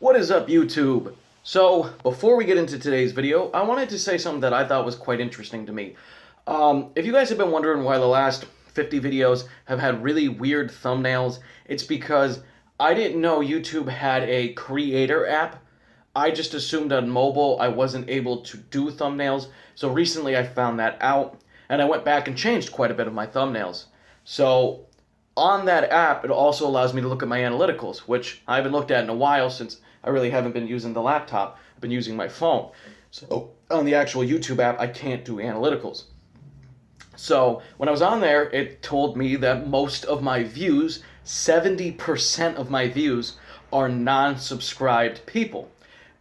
What is up, YouTube? So, before we get into today's video, I wanted to say something that I thought was quite interesting to me. If you guys have been wondering why the last 50 videos have had really weird thumbnails, it's because I didn't know YouTube had a creator app. I just assumed on mobile I wasn't able to do thumbnails, so recently I found that out, and I went back and changed quite a bit of my thumbnails. So, on that app, it also allows me to look at my analyticals, which I haven't looked at in a while since I really haven't been using the laptop. I've been using my phone. So on the actual YouTube app, I can't do analyticals. So when I was on there, it told me that most of my views, 70% of my views, are non-subscribed people.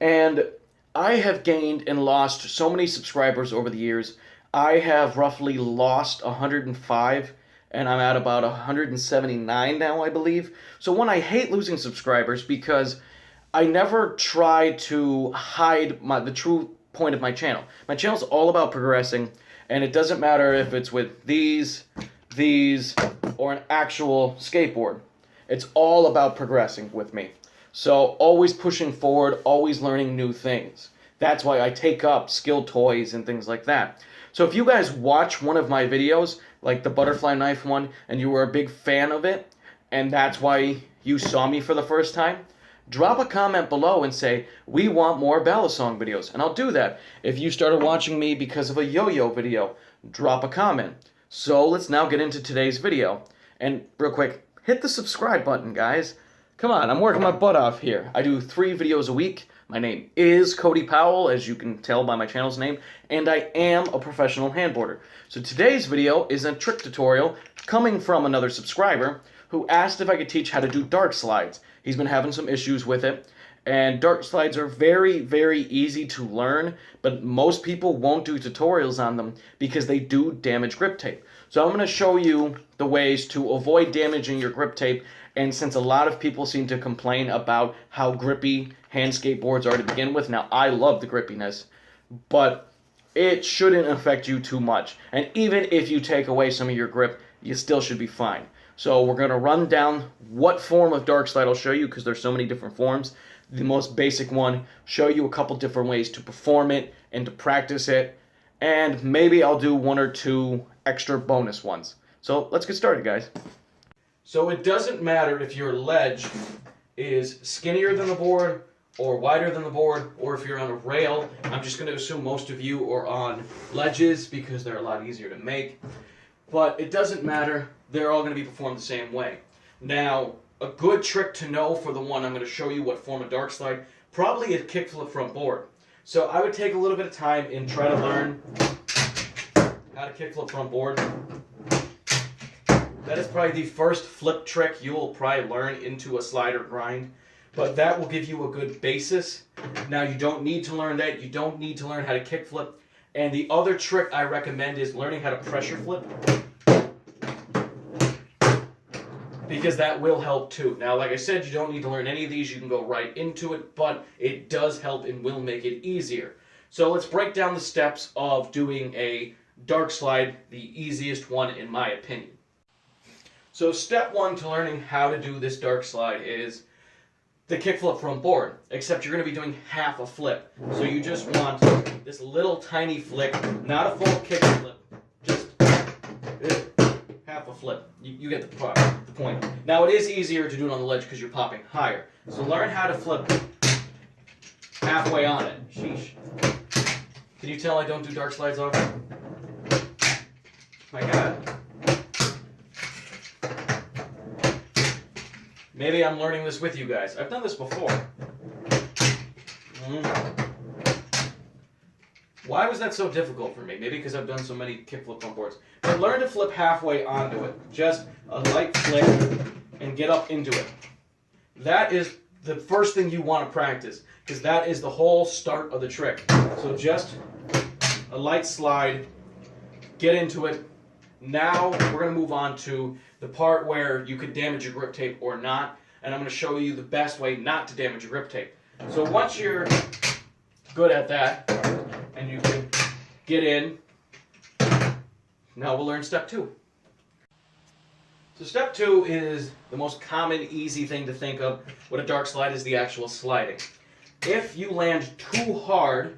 And I have gained and lost so many subscribers over the years. I have roughly lost 105, and I'm at about 179 now, I believe. So one, I hate losing subscribers because I never try to hide the true point of my channel. My channel's all about progressing, and it doesn't matter if it's with these, or an actual skateboard. It's all about progressing with me. So always pushing forward, always learning new things. That's why I take up skill toys and things like that. So if you guys watch one of my videos, like the butterfly knife one, and you were a big fan of it, and that's why you saw me for the first time, drop a comment below and say, we want more balisong videos, and I'll do that. If you started watching me because of a yo-yo video, drop a comment. So let's now get into today's video. And real quick, hit the subscribe button, guys. Come on, I'm working my butt off here. I do 3 videos a week. My name is Cody Powell, as you can tell by my channel's name, and I am a professional handboarder. So today's video is a trick tutorial coming from another subscriber who asked if I could teach how to do Darkslides. He's been having some issues with it, and Darkslides are very, very easy to learn, but most people won't do tutorials on them because they do damage grip tape. So I'm going to show you the ways to avoid damaging your grip tape, and since a lot of people seem to complain about how grippy hand skateboards are to begin with, now I love the grippiness, but it shouldn't affect you too much. And even if you take away some of your grip, you still should be fine. So we're going to run down what form of Darkslide I'll show you, because there's so many different forms. The most basic one, show you a couple different ways to perform it and to practice it, and maybe I'll do 1 or 2 extra bonus ones. So let's get started, guys. So it doesn't matter if your ledge is skinnier than the board or wider than the board, or if you're on a rail. I'm just going to assume most of you are on ledges because they're a lot easier to make. But it doesn't matter. They're all going to be performed the same way. Now, a good trick to know for the one I'm going to show you what form of Darkslide, probably a kickflip front board. So I would take a little bit of time and try to learn how to kickflip front board. That is probably the first flip trick you will probably learn into a slide or grind, but that will give you a good basis. Now, you don't need to learn that. You don't need to learn how to kickflip. And the other trick I recommend is learning how to pressure flip, because that will help too. Now, like I said, you don't need to learn any of these. You can go right into it, but it does help and will make it easier. So let's break down the steps of doing a Darkslide, the easiest one in my opinion. So step 1 to learning how to do this Darkslide is the kickflip front board, except you're going to be doing half a flip. So you just want this little tiny flick, not a full kickflip, just half a flip. You get the point. Now, it is easier to do it on the ledge because you're popping higher. So learn how to flip halfway on it. Sheesh. Can you tell I don't do Darkslides often? My God. Maybe I'm learning this with you guys. I've done this before. Why was that so difficult for me? Maybe because I've done so many kickflip front boards. But learn to flip halfway onto it. Just a light flick and get up into it. That is the first thing you want to practice, because that is the whole start of the trick. So just a light slide, get into it. Now we're going to move on to the part where you could damage your grip tape or not, and I'm going to show you the best way not to damage your grip tape. So once you're good at that, and you can get in, now we'll learn step 2. So step 2 is the most common, easy thing to think of. What a dark slide is the actual sliding. If you land too hard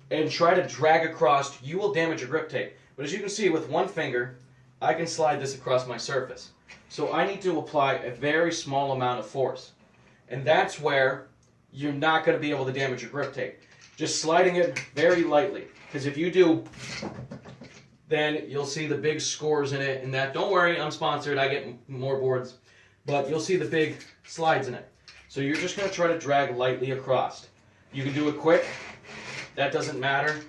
and try to drag across, you will damage your grip tape. But as you can see, with one finger, I can slide this across my surface. So I need to apply a very small amount of force. And that's where you're not going to be able to damage your grip tape. Just sliding it very lightly. Because if you do, then you'll see the big scores in it. And that, don't worry, I'm sponsored, I get more boards. But you'll see the big slides in it. So you're just going to try to drag lightly across. You can do it quick, that doesn't matter.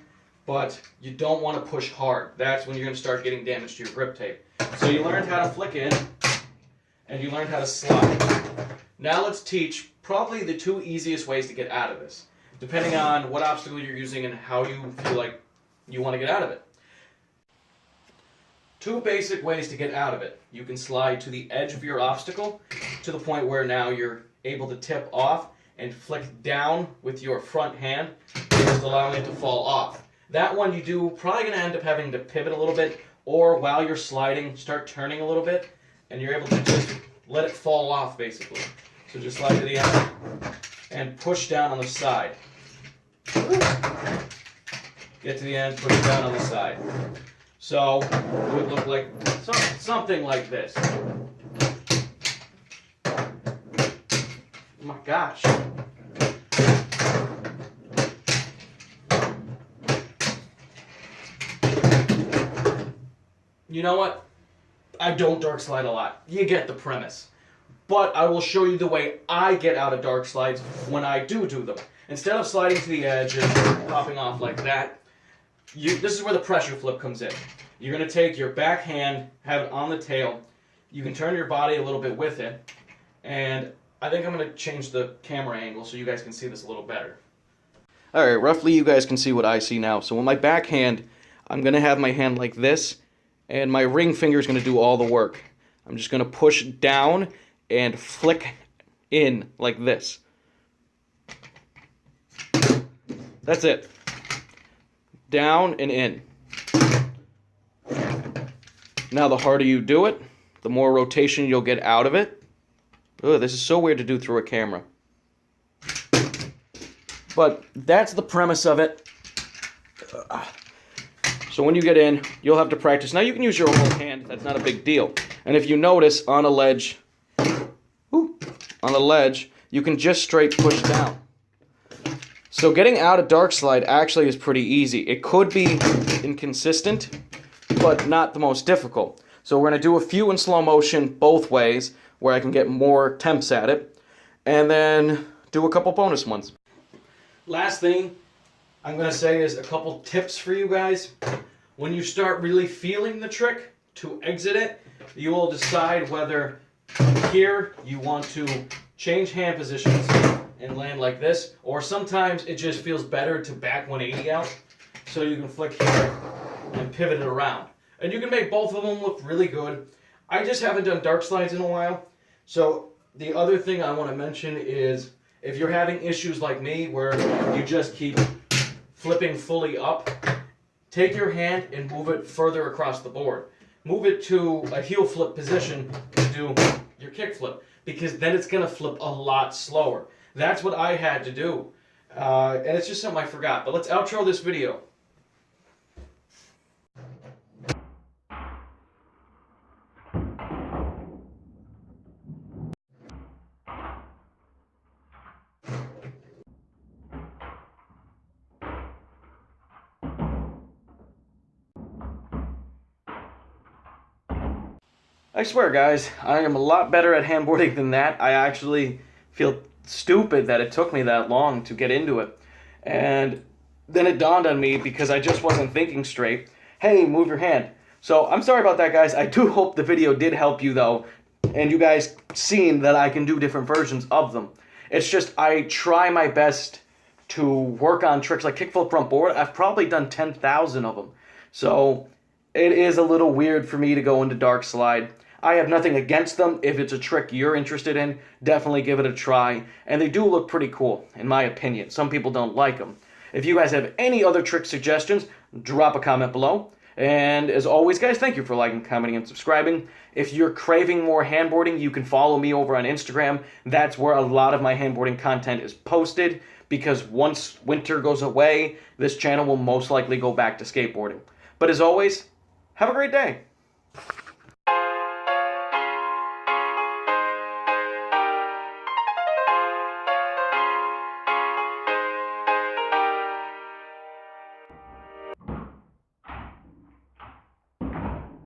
But you don't want to push hard. That's when you're going to start getting damage to your grip tape. So you learned how to flick in, and you learned how to slide. Now let's teach probably the 2 easiest ways to get out of this, depending on what obstacle you're using and how you feel like you want to get out of it. 2 basic ways to get out of it. You can slide to the edge of your obstacle to the point where now you're able to tip off and flick down with your front hand, just allowing it to fall off. That one you do probably going to end up having to pivot a little bit, or while you're sliding, start turning a little bit, and you're able to just let it fall off basically. So just slide to the end and push down on the side. Get to the end, push down on the side. So it would look like something like this. Oh my gosh. You know what? I don't dark slide a lot. You get the premise. But I will show you the way I get out of dark slides when I do them. Instead of sliding to the edge and popping off like that, this is where the pressure flip comes in. You're going to take your back hand, have it on the tail. You can turn your body a little bit with it. And I think I'm going to change the camera angle so you guys can see this a little better. Alright, roughly you guys can see what I see now. So with my back hand, I'm going to have my hand like this. And my ring finger is going to do all the work. I'm just going to push down and flick in like this. That's it. Down and in. Now the harder you do it, the more rotation you'll get out of it. Ugh, this is so weird to do through a camera. But that's the premise of it. So when you get in, you'll have to practice. Now you can use your whole hand, that's not a big deal. And if you notice on a ledge, you can just straight push down. So getting out of dark slide actually is pretty easy. It could be inconsistent, but not the most difficult. So we're going to do a few in slow motion both ways, where I can get more attempts at it, and then do a couple bonus ones. Last thing I'm going to say is a couple tips for you guys. When you start really feeling the trick to exit it, you will decide whether here you want to change hand positions and land like this, or sometimes it just feels better to back 180 out, so you can flick here and pivot it around. And you can make both of them look really good. I just haven't done dark slides in a while, so the other thing I want to mention is if you're having issues like me where you just keep flipping fully up, take your hand and move it further across the board. Move it to a heel flip position to do your kick flip, because then it's going to flip a lot slower. That's what I had to do. And it's just something I forgot. But let's outro this video. I swear, guys, I am a lot better at handboarding than that. I actually feel stupid that it took me that long to get into it. And then it dawned on me, because I just wasn't thinking straight, hey, move your hand. So I'm sorry about that, guys. I do hope the video did help you, though, and you guys seen that I can do different versions of them. It's just I try my best to work on tricks like kickflip front board. I've probably done 10,000 of them. So it is a little weird for me to go into dark slide. I have nothing against them. If it's a trick you're interested in, definitely give it a try. And they do look pretty cool, in my opinion. Some people don't like them. If you guys have any other trick suggestions, drop a comment below. And as always, guys, thank you for liking, commenting, and subscribing. If you're craving more handboarding, you can follow me over on Instagram. That's where a lot of my handboarding content is posted, because once winter goes away, this channel will most likely go back to skateboarding. But as always, have a great day.